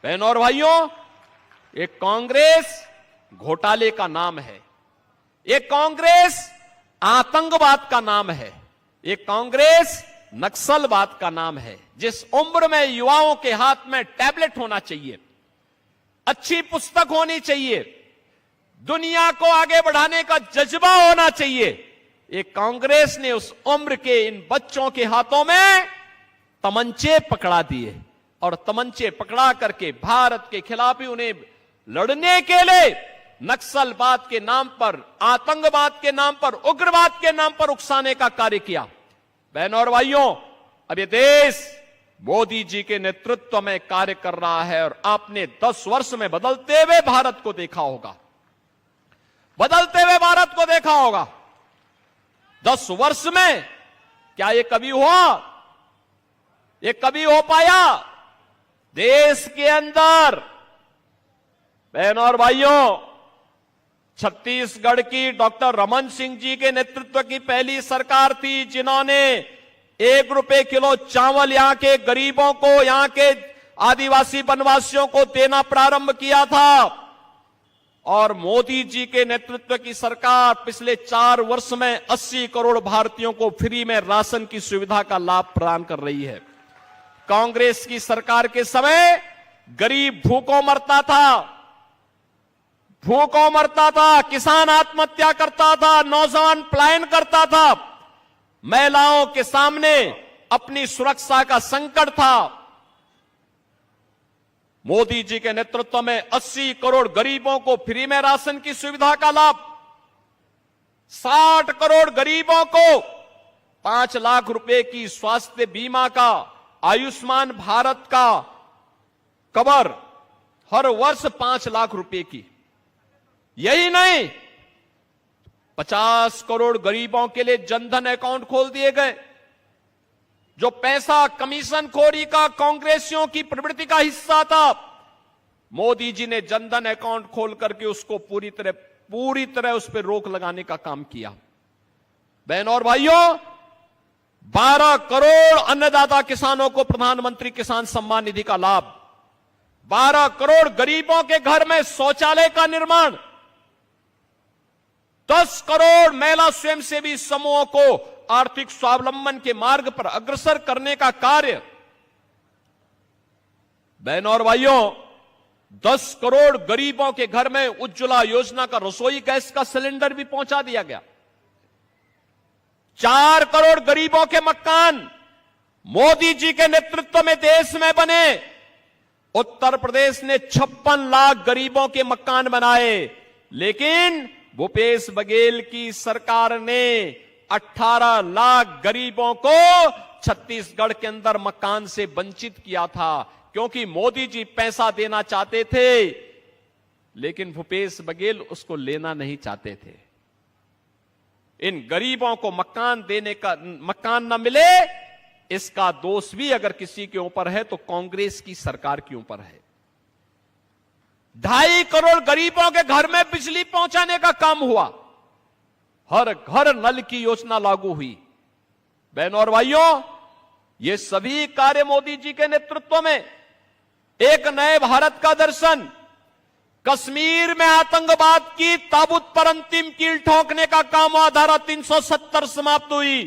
बहनों और भाइयों, ये कांग्रेस घोटाले का नाम है, ये कांग्रेस आतंकवाद का नाम है, ये कांग्रेस नक्सलवाद का नाम है। जिस उम्र में युवाओं के हाथ में टैबलेट होना चाहिए, अच्छी पुस्तक होनी चाहिए, दुनिया को आगे बढ़ाने का जज्बा होना चाहिए, ये कांग्रेस ने उस उम्र के इन बच्चों के हाथों में तमंचे पकड़ा दिए और तमंचे पकड़ा करके भारत के खिलाफ ही उन्हें लड़ने के लिए नक्सलवाद के नाम पर, आतंकवाद के नाम पर, उग्रवाद के नाम पर उकसाने का कार्य किया। बहनों और भाइयों, अब ये देश मोदी जी के नेतृत्व में कार्य कर रहा है और आपने 10 वर्ष में बदलते हुए भारत को देखा होगा, बदलते हुए भारत को देखा होगा। 10 वर्ष में क्या ये कभी हुआ? ये कभी हो पाया? देश के अंदर बहनों और भाइयों, छत्तीसगढ़ की डॉक्टर रमन सिंह जी के नेतृत्व की पहली सरकार थी जिन्होंने 1 रुपए किलो चावल यहां के गरीबों को, यहां के आदिवासी वनवासियों को देना प्रारंभ किया था। और मोदी जी के नेतृत्व की सरकार पिछले 4 वर्ष में 80 करोड़ भारतीयों को फ्री में राशन की सुविधा का लाभ प्रदान कर रही है। कांग्रेस की सरकार के समय गरीब भूखों मरता था, भूखों मरता था, किसान आत्महत्या करता था, नौजवान पलायन करता था, महिलाओं के सामने अपनी सुरक्षा का संकट था। मोदी जी के नेतृत्व में 80 करोड़ गरीबों को फ्री में राशन की सुविधा का लाभ, 60 करोड़ गरीबों को 5 लाख रुपए की स्वास्थ्य बीमा का, आयुष्मान भारत का कवर, हर वर्ष 5 लाख रुपए की। यही नहीं, 50 करोड़ गरीबों के लिए जनधन अकाउंट खोल दिए गए। जो पैसा कमीशन खोरी का कांग्रेसियों की प्रवृत्ति का हिस्सा था, मोदी जी ने जनधन अकाउंट खोल करके उसको पूरी तरह उस पर रोक लगाने का काम किया। बहनों और भाइयों, 12 करोड़ अन्नदाता किसानों को प्रधानमंत्री किसान सम्मान निधि का लाभ, 12 करोड़ गरीबों के घर में शौचालय का निर्माण, 10 करोड़ महिला स्वयंसेवी समूहों को आर्थिक स्वावलंबन के मार्ग पर अग्रसर करने का कार्य। बहनों और भाइयों, 10 करोड़ गरीबों के घर में उज्ज्वला योजना का रसोई गैस का सिलेंडर भी पहुंचा दिया गया। 4 करोड़ गरीबों के मकान मोदी जी के नेतृत्व में देश में बने। उत्तर प्रदेश ने 56 लाख गरीबों के मकान बनाए, लेकिन भूपेश बघेल की सरकार ने 18 लाख गरीबों को छत्तीसगढ़ के अंदर मकान से वंचित किया था, क्योंकि मोदी जी पैसा देना चाहते थे, लेकिन भूपेश बघेल उसको लेना नहीं चाहते थे। इन गरीबों को मकान देने का, मकान न मिले, इसका दोष भी अगर किसी के ऊपर है तो कांग्रेस की सरकार के ऊपर है। 2.5 करोड़ गरीबों के घर में बिजली पहुंचाने का काम हुआ, हर घर नल की योजना लागू हुई। बहनों और भाइयों, ये सभी कार्य मोदी जी के नेतृत्व में एक नए भारत का दर्शन, कश्मीर में आतंकवाद की ताबूत पर अंतिम कील ठोकने का काम हुआ, धारा 370 समाप्त हुई,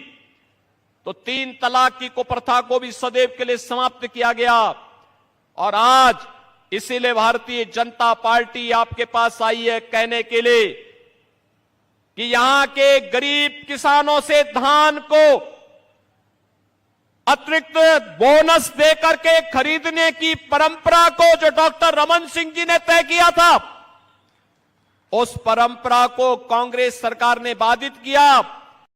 तो 3 तलाक की कुप्रथा को भी सदैव के लिए समाप्त किया गया। और आज इसीलिए भारतीय जनता पार्टी आपके पास आई है कहने के लिए कि यहां के गरीब किसानों से धान को अतिरिक्त बोनस देकर के खरीदने की परंपरा को जो डॉक्टर रमन सिंह जी ने तय किया था, उस परंपरा को कांग्रेस सरकार ने बाधित किया।